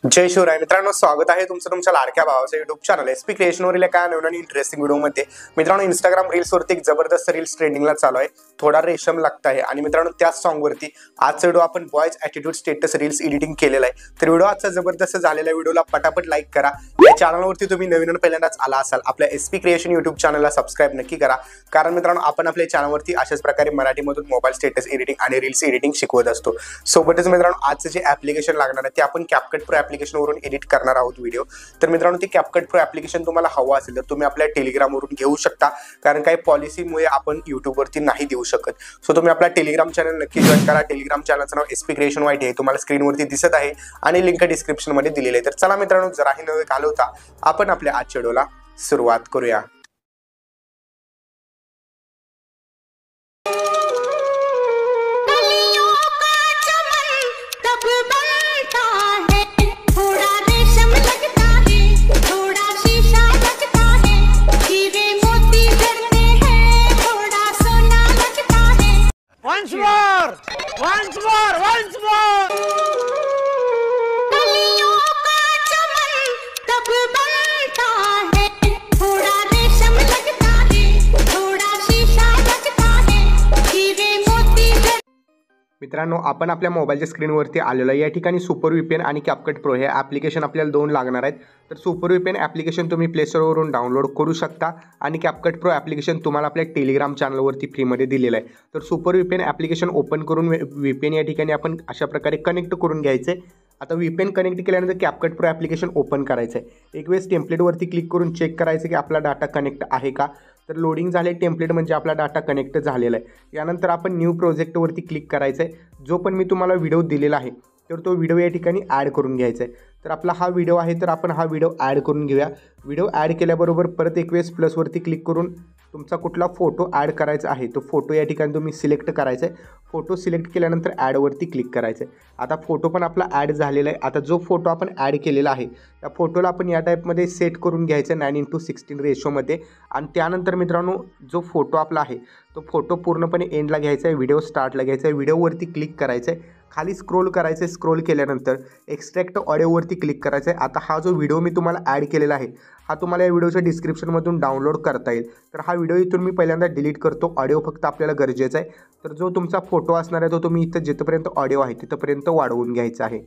जय शिवराय मित्रांनो, स्वागत आहे तुमचं तुमच्या लाडक्या भावाचं युट्यूब चॅनल एसपी क्रिएशनवरील एका नवीन आणि इंटरेस्टिंग व्हिडिओमध्ये। मित्रांनो, इंस्टाग्राम रील्सवरती एक जबरदस्त रील्स ट्रेंडिंगला चालू आहे, थोडा रेशम लागता है। आणि मित्रांनो, त्याच सॉन्गवरती आजचा व्हिडिओ आपण boys attitude status reels editing केलेला आहे। तर व्हिडिओ आजचा जबरदस्त झालेला आहे, व्हिडिओला पटापट लाईक करा। या चॅनलवरती तुम्ही नवीन आणि पहिल्यांदाच आला असाल, आपल्या एसपी क्रिएशन युट्यूब चॅनलला सबस्क्राइब नक्की करा, कारण मित्रांनो आपण आपल्या चॅनलवरती अशाच प्रकारे मराठीमधून मोबाईल स्टेटस एडिटिंग आणि रील्स एडिटिंग शिकवत असतो। सोबतच मित्रांनो, आजचं जे ॲप्लिकेशन लागणार आहे ते आपण कॅपकट प्रो ॲप्लिकेशनवरून एडिट करणार आहोत व्हिडिओ। तर मित्रांनो, ते कॅपकट प्रो ॲप्लिकेशन तुम्हाला हवं असेल तर तुम्ही आपल्या टेलिग्रामवरून घेऊ शकता, कारण काही पॉलिसीमुळे आपण यूट्यूबवरती नाही देऊ शकत। सो तुम्ही आपला टेलिग्राम चॅनल नक्की जॉईन करा। टेलिग्राम चॅनलचं नाव एसपी क्रिएशन वाईट आहे, तुम्हाला स्क्रीनवरती दिसत आहे आणि लिंक डिस्क्रिप्शनमध्ये दिलेली आहे। तर चला मित्रांनो, जराही न घालवता आपण आपल्या आजच्या व्हिडिओला सुरुवात करूया। Once more! Once more! Once more! कलियों का चमन तब बनता है, थोड़ा रेशम लगता है, थोड़ा शीशा लगता है, हीरे मोती। मित्रांनो, आपण आपल्या मोबाईलच्या स्क्रीनवरती आलेलो आहे। या ठिकाणी सुपर व्हीपीएन आणि कॅपकट प्रो हे ॲप्लिकेशन आपल्याला दोन लागणार आहेत। तर सुपर व्हीपीएन ॲप्लिकेशन तुम्ही प्ले स्टोरवरून डाउनलोड करू शकता आणि कॅपकट प्रो ॲप्लिकेशन तुम्हाला आपल्या टेलिग्राम चॅनलवरती फ्रीमध्ये दिलेलं आहे। तर सुपर व्हीपीएन ॲप्लिकेशन ओपन करून व्हीपीएन या ठिकाणी आपण अशा प्रकारे कनेक्ट करून घ्यायचं आहे। आता व्हीपीएन कनेक्ट केल्यानंतर कॅपकट प्रो ॲप्लिकेशन ओपन करायचं आहे। एक वेळेस टेम्पलेटवरती क्लिक करून चेक करायचं की आपला डाटा कनेक्ट आहे का। तर लोडिंग झाले टेम्पलेट म्हणजे आपला डाटा कनेक्ट झालेला आहे। यानंतर आपण न्यू प्रोजेक्टवरती क्लिक करायचं आहे। जो पण मी तुम्हाला व्हिडिओ दिलेला आहे तर तो व्हिडिओ या ठिकाणी ॲड करून घ्यायचा आहे। तर आपला हा व्हिडिओ आहे, तर आपण हा व्हिडिओ ॲड करून घेऊया। व्हिडिओ ॲड केल्याबरोबर परत एक वेळेस प्लसवरती क्लिक करून तुमचा कुठला फोटो ॲड करायचा आहे तो फोटो या ठिकाणी तुम्ही सिलेक्ट करायचा आहे। फोटो सिलेक्ट केल्यानंतर ॲडवरती क्लिक करायचं आहे। आता फोटो पण आपला ॲड झालेला आहे। आता जो फोटो आपण ॲड केलेला आहे त्या फोटोला आपण या टाईपमध्ये सेट करून घ्यायचं 9:16 रेशोमध्ये। आणि त्यानंतर मित्रांनो, जो फोटो आपला आहे तो फोटो पूर्णपणे एंडला घ्यायचा आहे, व्हिडिओ स्टार्टला घ्यायचा आहे। व्हिडिओवरती क्लिक करायचं आहे, खाली स्क्रोल करायचं आहे। स्क्रोल केल्यानंतर एक्स्ट्रॅक्ट ऑडिओवरती क्लिक करायचं आहे। आता हा जो व्हिडिओ मी तुम्हाला ॲड केलेला आहे हा तुम्हाला या व्हिडिओच्या डिस्क्रिप्शनमधून डाउनलोड करता येईल। तर हा व्हिडिओ इथून मी पहिल्यांदा डिलीट करतो, ऑडिओ फक्त आपल्याला गरजेचा आहे। तर जो तुमचा फोटो असणार आहे तो तुम्ही इथं जिथपर्यंत ऑडिओ आहे तिथपर्यंत वाढवून घ्यायचा आहे।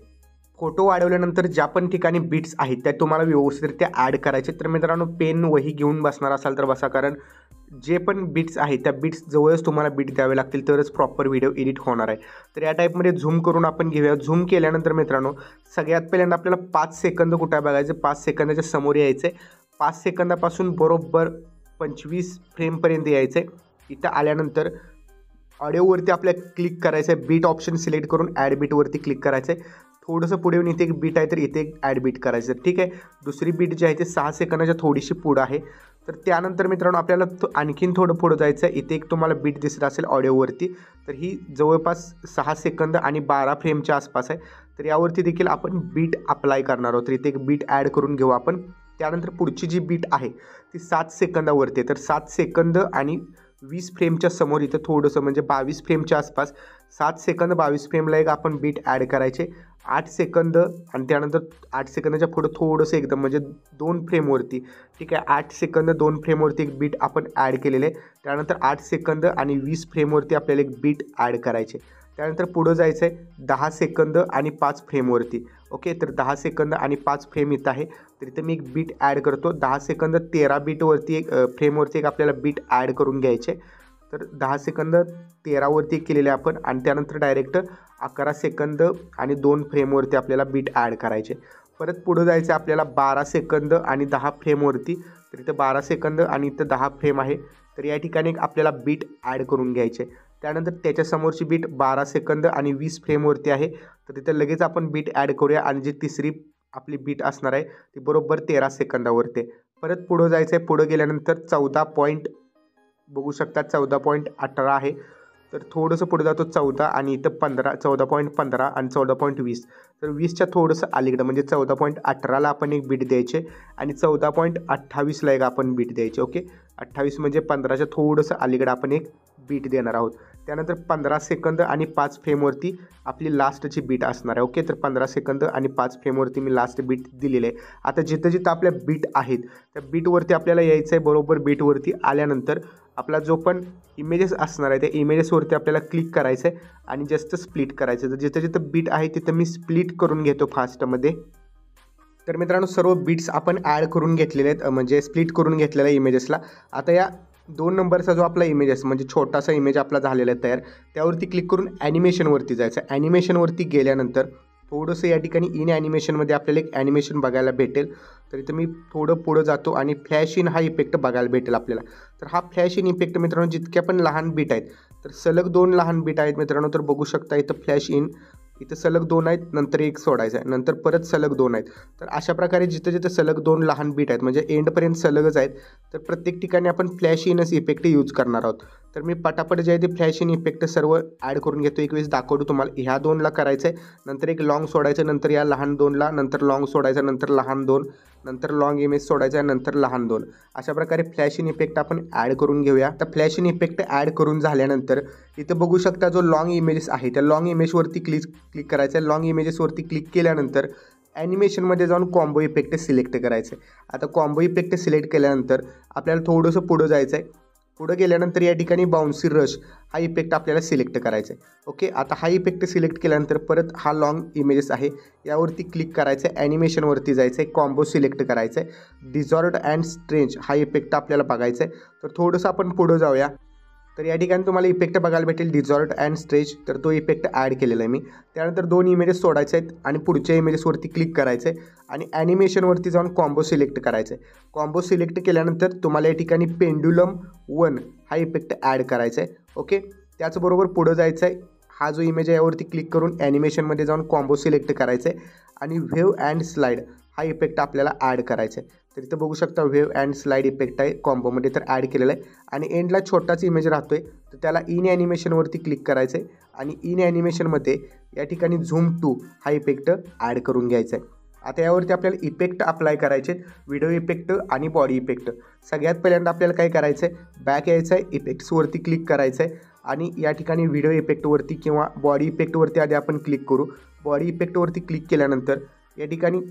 फोटो वाढवल्यानंतर ज्या पण ठिकाणी बीट्स आहेत त्या तुम्हाला व्यवस्थितरित्या ॲड करायचे। तर मित्रांनो, पेन वही घेऊन बसणार असाल तर बसा, कारण जे पण बीट्स आहेत त्या बीट्स जवळच तुम्हाला बीट द्यावे लागतील तरच प्रॉपर व्हिडिओ एडिट होणार आहे। तर या टाईपमध्ये झूम करून आपण घेऊया। झूम केल्यानंतर मित्रांनो, सगळ्यात पहिल्यांदा आपल्याला 5 सेकंद कुठे बघायचं, 5 सेकंदाच्या समोर यायचं आहे। 5 सेकंदापासून बरोबर 25 फ्रेमपर्यंत यायचं आहे। इथं आल्यानंतर ऑडिओवरती आपल्याला क्लिक करायचं आहे, बीट ऑप्शन सिलेक्ट करून ॲड बीटवरती क्लिक करायचं आहे। थोडंसं पुढे येऊन इथे एक बीट आहे तर इथे एक ॲड बीट करायचं, ठीक आहे। दुसरी बीट जी आहे ते 6 सेकंदाच्या थोडीशी पुढं आहे। तर त्यानंतर मित्रांनो, आपल्याला आणखीन थोडं पुढं जायचं आहे। इथे एक तुम्हाला बीट दिसत असेल ऑडिओवरती, तर ही जवळपास 6 सेकंद आणि 12 फ्रेमच्या आसपास आहे। तर यावरती देखील आपण बीट अप्लाय करणार आहोत, तर इथे एक बीट ॲड करून घेऊ आपण। त्यानंतर पुढची जी बीट आहे ती 7 सेकंदावरती आहे। तर 7 सेकंद आणि 20 फ्रेमच्या समोर इथं थोडंसं म्हणजे 22 फ्रेमच्या आसपास 7 सेकंद 22 फ्रेमला एक आपण बीट ॲड करायचे। 8 सेकंद आणि त्यानंतर 8 सेकंदाच्या पुढं थोडंसं एकदम म्हणजे 2 फ्रेमवरती, ठीक आहे। 8 सेकंद 2 फ्रेमवरती एक बीट आपण ॲड केलेले आहे। त्यानंतर 8 सेकंद आणि 20 फ्रेमवरती आपल्याला एक बीट ॲड करायचे। त्यानंतर पुढं जायचं आहे 10 सेकंद आणि 5 फ्रेमवरती, ओके। तर 10 सेकंद आणि 5 फ्रेम इथं आहे, तर इथं मी एक बीट ॲड करतो। 10 सेकंद 13 बीटवरती एक फ्रेमवरती एक आपल्याला बीट ॲड करून घ्यायचे। तर 10 सेकंद 13वरती केलेले आपण, आणि त्यानंतर डायरेक्ट 11 सेकंद आणि 2 फ्रेमवरती आपल्याला बीट ॲड करायचे। परत पुढं जायचं आहे आपल्याला 12 सेकंद आणि 10 फ्रेमवरती, तर इथं 12 सेकंद आणि इथं 10 फ्रेम आहे। तर या ठिकाणी एक आपल्याला बीट ॲड करून घ्यायचे। त्यानंतर त्याच्यासमोरची बीट 12 सेकंद आणि 20 फ्रेमवरती आहे, तर तिथं लगेच आपण बीट ॲड करूया। आणि जी तिसरी आपली बीट असणार आहे ती बरोबर 13 सेकंदावरती। परत पुढं जायचं आहे, पुढं गेल्यानंतर 14 पॉईंट बघू शकता 14.18 आहे। तर थोडंसं पुढे जातो 14 आणि इथं 15 14.15 आणि 14.20, तर 20च्या थोडंसं अलीकडं म्हणजे 14.18ला आपण एक बीट द्यायचे आणि 14.28ला एक आपण बीट द्यायचे, ओके। 28 म्हणजे 15च्या थोडंसं अलीकडं आपण एक बीट देणार आहोत. त्यानंतर 15 सेकंद आणि 5 फ्रेमवरती आपली लास्टची बीट असणार आहे. ओके, तर 15 सेकंद आणि 5 फ्रेमवरती मी लास्ट बीट दिलेली आहे. आता जिथं जिथं आपल्या बीट आहेत त्या बीटवरती आपल्याला यायचं आहे. बरोबर बीटवरती आल्यानंतर आपला जो पण इमेजेस असणार आहे त्या इमेजेसवरती आपल्याला क्लिक करायचं आहे आणि जस्ट स्प्लिट करायचं. तर जिथं जिथं बीट आहे तिथं मी स्प्लिट करून घेतो फास्टमध्ये. तर मित्रांनो, सर्व बीट्स आपण ॲड करून घेतलेले आहेत, म्हणजे स्प्लिट करून घेतलेल्या इमेजेसला. आता या 2 नंबरचा जो आपला इमेजेस म्हणजे छोटासा इमेज आपला झालेला आहे तयार, त्यावरती क्लिक करून ॲनिमेशनवरती जायचं. ॲनिमेशनवरती गेल्यानंतर थोडंसं या ठिकाणी इन ॲनिमेशनमध्ये आपल्याला एक ॲनिमेशन बघायला भेटेल. तर इथं मी थोडं पुढं जातो आणि फ्लॅश इन हा इफेक्ट बघायला भेटेल आपल्याला. तर हा फ्लॅश इन इफेक्ट मित्रांनो जितक्या पण लहान बीट आहेत, तर सलग 2 लहान बीट आहेत मित्रांनो. तर बघू शकता इथं फ्लॅश इन, इथं सलग 2 आहेत, नंतर एक सोडायचं आहे, नंतर परत सलग 2 आहेत. तर अशा प्रकारे जिथं जिथं सलग 2 लहान बीट आहेत म्हणजे एंडपर्यंत सलगच आहेत, तर प्रत्येक ठिकाणी आपण फ्लॅश इनच इफेक्ट यूज करणार आहोत. तर मी पटापट जे आहे ते फ्लॅश इन इफेक्ट सर्व ॲड करून घेतो. एक वेळेस दाखवतो तुम्हाला. ह्या 2ला करायचं आहे, नंतर एक लॉंग सोडायचं, नंतर या लहान 2ला, नंतर लॉंग सोडायचं, नंतर लहान 2, नंतर लॉंग इमेज सोडायचा आहे, नंतर लहान 2. अशा प्रकारे फ्लॅश इन इफेक्ट आपण ॲड करून घेऊया. तर फ्लॅश इन इफेक्ट ॲड करून झाल्यानंतर इथं बघू शकता जो लॉंग इमेजेस आहे त्या लॉंग इमेजवरती क्लिक करायचं आहे. लॉंग इमेजेसवरती क्लिक केल्यानंतर ॲनिमेशनमध्ये जाऊन कॉम्बो इफेक्ट सिलेक्ट करायचं आहे. आता कॉम्बो इफेक्ट सिलेक्ट केल्यानंतर आपल्याला थोडंसं पुढं जायचं आहे. पुढं गेल्यानंतर या ठिकाणी बाउन्सी रश हा इफेक्ट आपल्याला सिलेक्ट करायचा आहे. ओके, आता हा इफेक्ट सिलेक्ट केल्यानंतर परत हा लॉंग इमेजेस आहे यावरती क्लिक करायचं आहे. ॲनिमेशनवरती जायचं आहे, कॉम्बो सिलेक्ट करायचं आहे. डिझॉर्ट अँड स्ट्रेंज हा इफेक्ट आपल्याला बघायचा आहे. तर थोडंसं आपण पुढं जाऊया. तर या ठिकाणी तुम्हाला इफेक्ट बघायला भेटेल डिझॉर्ट अँड स्ट्रेच. तर तो इफेक्ट ॲड केलेला आहे मी. त्यानंतर 2 इमेजेस सोडायचे आहेत आणि पुढच्या इमेजेसवरती क्लिक करायचं आहे आणि ॲनिमेशनवरती जाऊन कॉम्बो सिलेक्ट करायचं आहे. कॉम्बो सिलेक्ट केल्यानंतर तुम्हाला या ठिकाणी पेंड्युलम 1 हा इफेक्ट ॲड करायचा आहे. ओके, त्याचबरोबर पुढं जायचं आहे. हा जो इमेज आहे यावरती क्लिक करून ॲनिमेशनमध्ये जाऊन कॉम्बो सिलेक्ट करायचं आहे आणि व्हेव अँड स्लाईड हा इफेक्ट आपल्याला ॲड करायचा आहे. तर इथं बघू शकता व्हेव अँड स्लाईड इफेक्ट आहे कॉम्बोमध्ये, तर ॲड केलेला आहे. आणि एंडला छोटाच इमेज राहतो आहे, तर त्याला इन ॲनिमेशनवरती क्लिक करायचं आहे आणि इन ॲनिमेशनमध्ये या ठिकाणी झूम 2 हा इफेक्ट ॲड करून घ्यायचा आहे. आता यावरती आपल्याला इफेक्ट अप्लाय करायचे आहेत, व्हिडिओ इफेक्ट आणि बॉडी इफेक्ट. सगळ्यात पहिल्यांदा आपल्याला काय करायचं आहे, बॅक यायचं आहे, इफेक्ट्सवरती क्लिक करायचं आहे आणि या ठिकाणी व्हिडिओ इफेक्टवरती किंवा बॉडी इफेक्टवरती आधी आपण क्लिक करू. बॉडी इफेक्टवरती क्लिक केल्यानंतर या ठिकाणी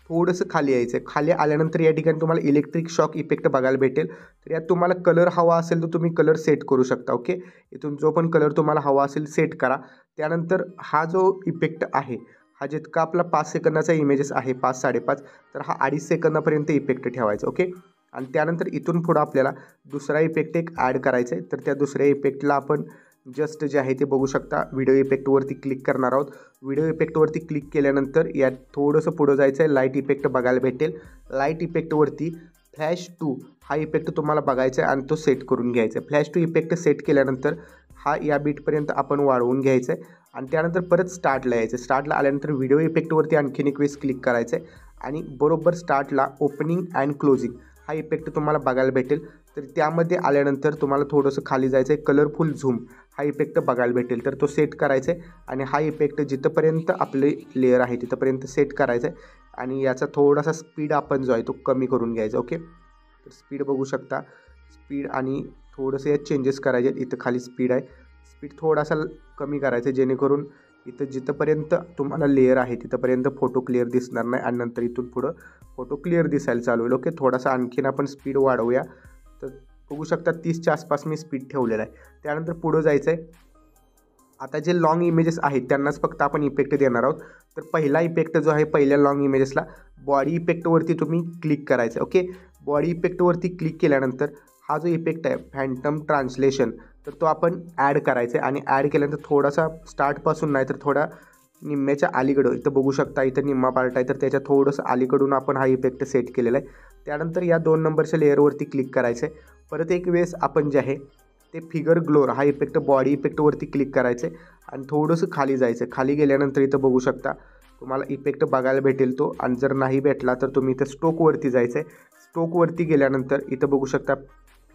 थोडंसं खाली यायचं आहे. खाली आल्यानंतर या ठिकाणी तुम्हाला इलेक्ट्रिक शॉक इफेक्ट बघायला भेटेल. तर यात तुम्हाला कलर हवा असेल तर तुम्ही कलर सेट करू शकता. ओके, इथून जो पण कलर तुम्हाला हवा असेल सेट करा. त्यानंतर हा जो इफेक्ट आहे हा जितका आपला 5 सेकंदाचा इमेजेस आहे 5 साडेपाच, तर हा 2.5 सेकंदापर्यंत इफेक्ट ठेवायचा. ओके, आणि त्यानंतर इथून पुढं आपल्याला दुसरा इफेक्ट एक ॲड करायचा आहे. तर त्या दुसऱ्या इफेक्टला आपण जस्ट जे आहे ते बघू शकता व्हिडिओ इफेक्टवरती क्लिक करणार आहोत. व्हिडिओ इफेक्टवरती क्लिक केल्यानंतर यात थोडंसं पुढं जायचं आहे, लाईट इफेक्ट बघायला भेटेल. लाईट इफेक्टवरती फ्लॅश 2 हा इफेक्ट तुम्हाला बघायचा आहे आणि तो सेट करून घ्यायचा आहे. फ्लॅश 2 इफेक्ट सेट केल्यानंतर हा या बीटपर्यंत आपण वाढवून घ्यायचं आहे आणि त्यानंतर परत स्टार्टला यायचं. स्टार्टला आल्यानंतर व्हिडिओ इफेक्टवरती आणखीन एक वेळेस क्लिक करायचं आहे आणि बरोबर स्टार्टला ओपनिंग अँड क्लोजिंग हा इफेक्ट तुम्हाला बघायला भेटेल. तर त्यामध्ये आल्यानंतर तुम्हाला थोडंसं खाली जायचं आहे, कलरफुल झूम हा इफेक्ट बघायला भेटेल. तर तो सेट करायचा आहे आणि हा इफेक्ट जिथंपर्यंत आपले लेअर आहे तिथंपर्यंत सेट करायचा आहे आणि याचा थोडासा स्पीड आपण जो आहे तो कमी करून घ्यायचा. ओके, तर स्पीड बघू शकता, स्पीड आणि थोडंसं यात चेंजेस करायचे आहेत. इथं खाली स्पीड आहे, स्पीड थोडासा कमी करायचं आहे जेणेकरून इथं जिथंपर्यंत तुम्हाला लेअर आहे तिथंपर्यंत फोटो क्लिअर दिसणार नाही आणि नंतर इथून पुढं फोटो क्लिअर दिसायला चालू होईल. ओके, थोडासा आणखीन आपण स्पीड वाढवूया. तर बघू शकता 30च्या आसपास मी स्पीड ठेवलेला आहे. त्यानंतर पुढं जायचं आहे. आता जे लॉंग इमेजेस आहेत त्यांनाच फक्त आपण इफेक्ट देणार आहोत. तर पहिला इफेक्ट जो आहे पहिल्या लॉंग इमेजेसला बॉडी इफेक्टवरती तुम्ही क्लिक करायचं. ओके, बॉडी इफेक्टवरती क्लिक केल्यानंतर हा जो इफेक्ट आहे फॅन्टम ट्रान्सलेशन, तर तो आपण ॲड करायचा आहे आणि ॲड केल्यानंतर थोडासा स्टार्टपासून नाही तर थोडा निम्म्याच्या अलीकडं इथं बघू शकता इथं निम्मा पार्ट आहे तर त्याच्या थोडंसं अलीकडून आपण हा इफेक्ट सेट केलेला आहे. त्यानंतर या 2 नंबरच्या लेअरवरती क्लिक करायचं आहे. परत एक वेळेस आपण जे आहे ते फिगर ग्लोर हा इफेक्ट बॉडी इफेक्टवरती क्लिक करायचं आहे आणि थोडंसं खाली जायचं. खाली गेल्यानंतर इथं बघू शकता तुम्हाला इफेक्ट बघायला भेटेल तो, आणि जर नाही भेटला तर तुम्ही इथं स्टोकवरती जायचं आहे. स्टोकवरती गेल्यानंतर इथं बघू शकता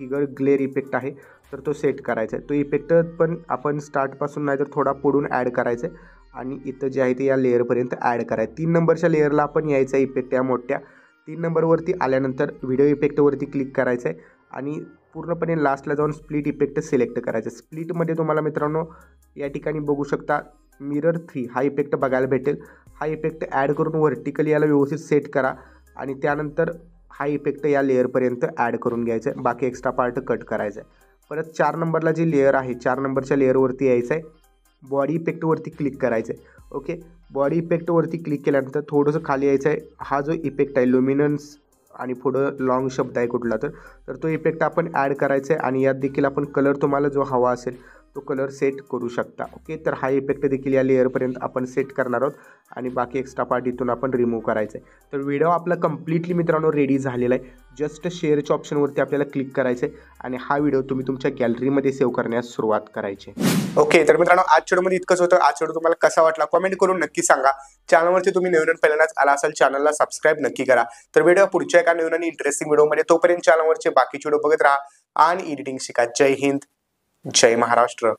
फिगर ग्लेअर इफेक्ट आहे तर तो सेट करायचा आहे. तो इफेक्ट पण आपण स्टार्टपासून नाही तर थोडा पुढून ॲड करायचं आहे आणि इथं जे आहे ते या लेअरपर्यंत ॲड करायचं. 3 नंबरच्या लेअरला आपण यायचं आहे इफेक्ट या मोठ्या. 3 नंबरवरती आल्यानंतर व्हिडिओ इफेक्टवरती क्लिक करायचं आहे आणि पूर्णपणे लास्टला जाऊन स्प्लिट इफेक्ट सिलेक्ट करायचं. स्प्लिटमध्ये तुम्हाला मित्रांनो या ठिकाणी बघू शकता मिरर 3 हा इफेक्ट बघायला भेटेल. हा इफेक्ट ॲड करून व्हर्टिकली याला व्यवस्थित सेट करा आणि त्यानंतर हा इफेक्ट या लेअरपर्यंत ॲड करून घ्यायचा आहे. बाकी एक्स्ट्रा पार्ट कट करायचा आहे. परत 4 नंबरला जी लेअर आहे 4 नंबरच्या लेअरवरती यायचं आहे. बॉडी इफेक्टवरती क्लिक करायचं आहे. ओके, बॉडी इफेक्टवरती क्लिक केल्यानंतर थोडंसं खाली यायचं आहे. हा जो इफेक्ट आहे लुमिनन्स आणि पुढं लॉंग शब्द आहे कुठला तर तो इफेक्ट आपण ॲड करायचा आहे आणि यात देखील आपण कलर तुम्हाला जो हवा असेल तो कलर सेट करू शकता. ओके, तर हा इफेक्ट देखील या लेअरपर्यंत आपण सेट करणार आहोत आणि बाकी एक्स्ट्रा पार्ट इथून आपण रिमूव्ह करायचं आहे. तर व्हिडिओ आपला कम्प्लिटली मित्रांनो रेडी झालेला आहे. जस्ट शेअरच्या ऑप्शनवरती आपल्याला क्लिक करायचं आहे आणि हा व्हिडिओ तुम्ही तुमच्या गॅलरीमध्ये सेव्ह करण्यास सुरुवात करायची. ओके, तर मित्रांनो आजच्या व्हिडिओमध्ये इतकंच होतं. आजचा व्हिडिओ तुम्हाला कसा वाटला कमेंट करून नक्की सांगा. चॅनलवरती तुम्ही नवीन पहिल्यांदाच आला असाल चॅनलला सबस्क्राईब नक्की करा. तर व्हिडिओ पुढच्या एका नवीन आणि इंटरेस्टिंग व्हिडिओमध्ये तोपर्यंत चॅनलवरचे बाकीचे व्हिडिओ बघत राहा आणि एडिटिंग शिका. जय हिंद, जय महाराष्ट्र.